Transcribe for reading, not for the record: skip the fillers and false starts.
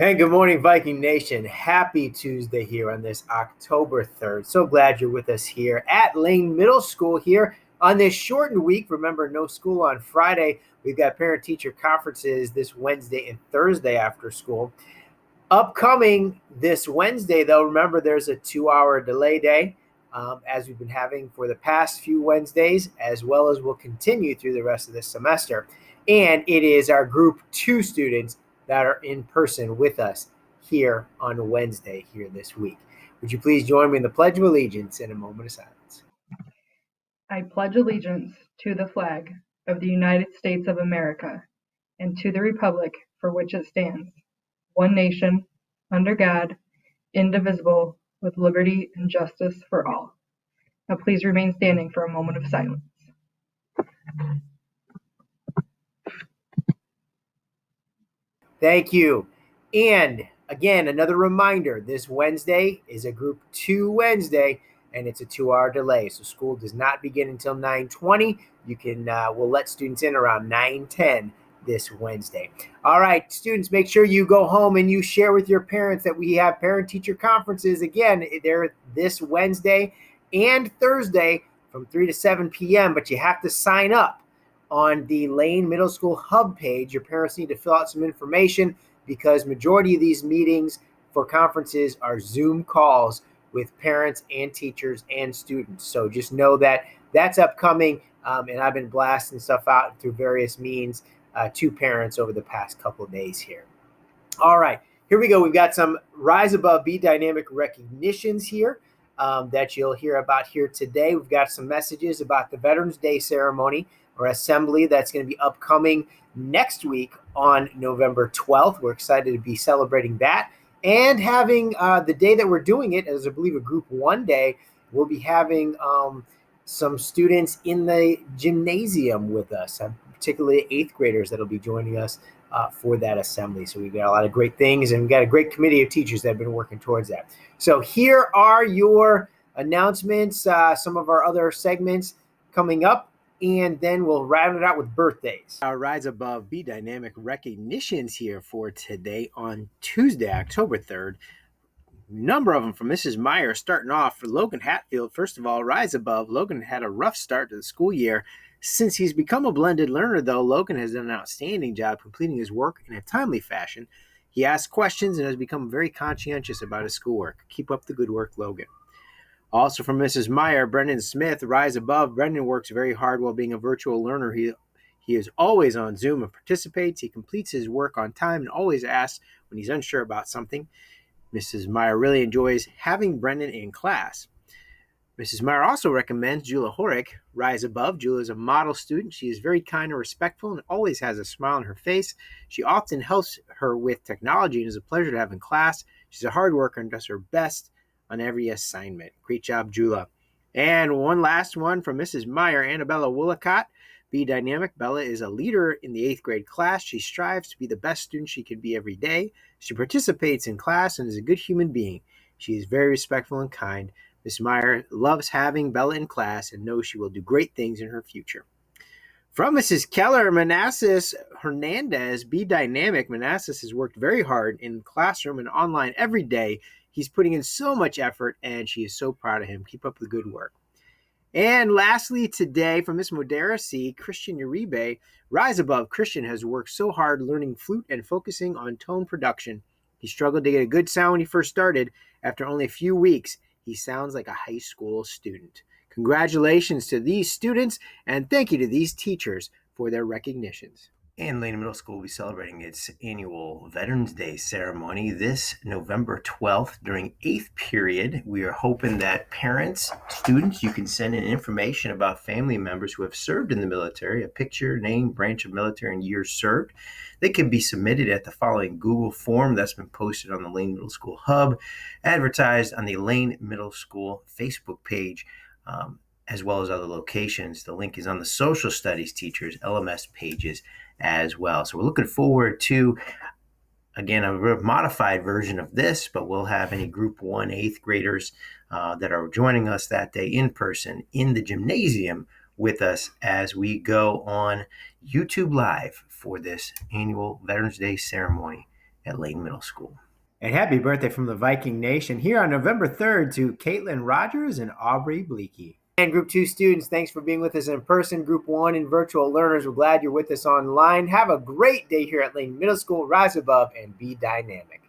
Hey, good morning, Viking Nation. Happy Tuesday here on this October 3rd. So glad you're with us here at Lane Middle School here on this shortened week. Remember, no school on Friday. We've got parent-teacher conferences this Wednesday and Thursday after school. Upcoming this Wednesday, though, remember there's a 2-hour delay day, as we've been having for the past few Wednesdays, as well as will continue through the rest of this semester. And it is our Group 2 students that are in person with us here on Wednesday here this week. Would you please join me in the Pledge of Allegiance in a moment of silence? I pledge allegiance to the flag of the United States of America and to the republic for which it stands, one nation, under God, indivisible, with liberty and justice for all. Now please remain standing for a moment of silence. Thank you. And again, another reminder, this Wednesday is a Group 2 Wednesday, and it's a 2-hour delay. So school does not begin until 9:20. We'll let students in around 9:10 this Wednesday. All right, students, make sure you go home and you share with your parents that we have parent-teacher conferences. Again, they're this Wednesday and Thursday from 3 to 7 p.m., but you have to sign up on the Lane Middle School Hub page. Your parents need to fill out some information because majority of these meetings for conferences are Zoom calls with parents and teachers and students. So just know that that's upcoming, and I've been blasting stuff out through various means to parents over the past couple of days here. All right, here we go. We've got some Rise Above Be Dynamic recognitions here that you'll hear about here today. We've got some messages about the Veterans Day ceremony or assembly that's going to be upcoming next week on November 12th. We're excited to be celebrating that and having the day that we're doing it as I believe a Group 1 day. We'll be having some students in the gymnasium with us, particularly 8th graders that'll be joining us for that assembly. So we've got a lot of great things, and we've got a great committee of teachers that have been working towards that. So here are your announcements, some of our other segments coming up, and then we'll round it out with birthdays. Our Rise Above Be Dynamic recognitions here for today on Tuesday, October 3rd. Number of them from Mrs. Meyer, starting off for Logan Hatfield. First of all, Rise Above. Logan had a rough start to the school year. Since he's become a blended learner, though, Logan has done an outstanding job completing his work in a timely fashion. He asks questions and has become very conscientious about his schoolwork. Keep up the good work, Logan. Also from Mrs. Meyer, Brendan Smith, Rise Above. Brendan works very hard while being a virtual learner. He is always on Zoom and participates. He completes his work on time and always asks when he's unsure about something. Mrs. Meyer really enjoys having Brendan in class. Mrs. Meyer also recommends Jula Horick, Rise Above. Jula is a model student. She is very kind and respectful and always has a smile on her face. She often helps her with technology and is a pleasure to have in class. She's a hard worker and does her best on every assignment. Great job, Jula. And one last one from Mrs. Meyer, Annabella Willicott. Be dynamic. Bella is a leader in the 8th grade class. She strives to be the best student she can be every day. She participates in class and is a good human being. She is very respectful and kind. Ms. Meyer loves having Bella in class and knows she will do great things in her future. From Mrs. Keller, Manassas Hernandez, Be dynamic. Manassas has worked very hard in the classroom and online every day. He's putting in so much effort, and she is so proud of him. Keep up the good work. And lastly, today from Miss Modera C, Christian Uribe, Rise Above. Christian has worked so hard learning flute and focusing on tone production. He struggled to get a good sound when he first started. After only a few weeks, he sounds like a high school student. Congratulations to these students, and thank you to these teachers for their recognitions. And Lane Middle School will be celebrating its annual Veterans Day ceremony this November 12th during 8th period. We are hoping that parents, students, you can send in information about family members who have served in the military, a picture, name, branch of military, and years served. They can be submitted at the following Google form that's been posted on the Lane Middle School Hub, advertised on the Lane Middle School Facebook page, as well as other locations. The link is on the social studies teachers LMS pages as well. So we're looking forward to, again, a modified version of this, but we'll have any Group 1 8th graders that are joining us that day in person in the gymnasium with us as we go on YouTube Live for this annual Veterans Day ceremony at Lane Middle School. And happy birthday from the Viking Nation here on November 3rd to Caitlin Rogers and Aubrey Bleakey. And Group 2 students, thanks for being with us in person. Group 1 and virtual learners, we're glad you're with us online. Have a great day here at Lane Middle School. Rise above and be dynamic.